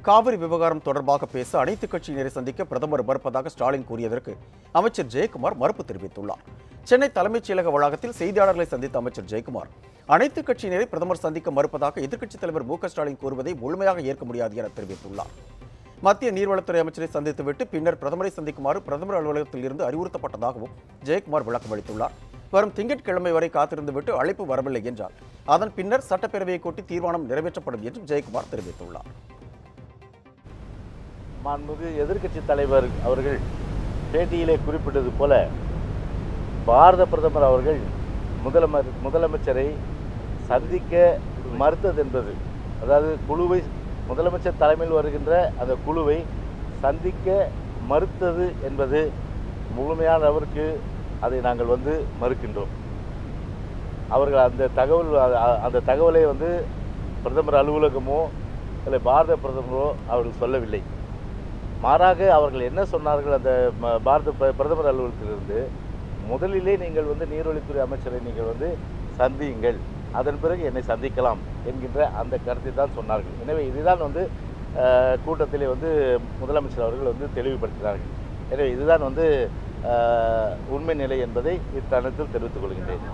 காவிரி விவகாரம் தொடர்பாக பேச அனைத்துக் கட்சியினரை சந்திக்க பிரதமர் மறுப்பதாக ஸ்டாலின் கூறியதற்கு அமைச்சர் ஜெயக்குமார் மறுப்பு தெரிவித்துள்ளார். சென்னை தலைமைச் செயலக வளாகத்தில் செய்தியாளர்களை சந்தித்த அமைச்சர் ஜெயக்குமார் அனைத்துக் கட்சியினரை பிரதமர் சந்திக்க மறுப்பதாக எதிர்க்கட்சித் தலைவர் மு க ஸ்டாலின் கூறுவதை முழுமையாக ஏற்க முடியாது என தெரிவித்துள்ளார். மத்திய நீர்வளத்துறை அமைச்சரை சந்தித்துவிட்டு பின்னர் பிரதமரை சந்திக்குமாறு பிரதமர் அலுவலகத்தில் இருந்து அறிவுறுத்தப்பட்டதாகவும் ஜெயக்குமார் விளக்கம் அளித்துள்ளார். வரும் திங்கட்கிழமை வரை காத்திருந்துவிட்டு அழைப்பு வரவில்லை என்றால் அதன் பின்னர் சட்டப்பேரவையை கூட்டி தீர்மானம் நிறைவேற்றப்படும் என்றும் ஜெயக்குமார் தெரிவித்துள்ளார். மாண்புமிகு எதிர்க்கட்சித் தலைவர் அவர்கள் பேட்டியிலே குறிப்பிட்டது போல பாரத பிரதமர் அவர்கள் முதலமைச்சரை சந்திக்க மறுத்தது என்பது, அதாவது குழுவை முதலமைச்சர் தலைமையில் வருகின்ற அந்த குழுவை சந்திக்க மறுத்தது என்பது முழுமையான அளவிற்கு அதை நாங்கள் மறுக்கின்றோம். அவர்கள் அந்த தகவலை பிரதமர் அலுவலகமோ இல்லை பாரத பிரதமரோ அவர்கள் சொல்லவில்லை. மாறாக அவர்கள் என்ன சொன்னார்கள், அந்த பாரத பிரதமர் அலுவலகத்திலிருந்து முதலிலே நீங்கள் நீர்வழித்துறை அமைச்சரை நீங்கள் சந்தியுங்கள், அதன் பிறகு என்னை சந்திக்கலாம் என்கின்ற அந்த கருத்தை தான் சொன்னார்கள். எனவே இதுதான் கூட்டத்திலே முதலமைச்சர் அவர்கள் தெளிவுபடுத்தினார்கள். எனவே இதுதான் உண்மை நிலை என்பதை இத்தருணத்தில் தெரிவித்துக் கொள்கின்றேன்.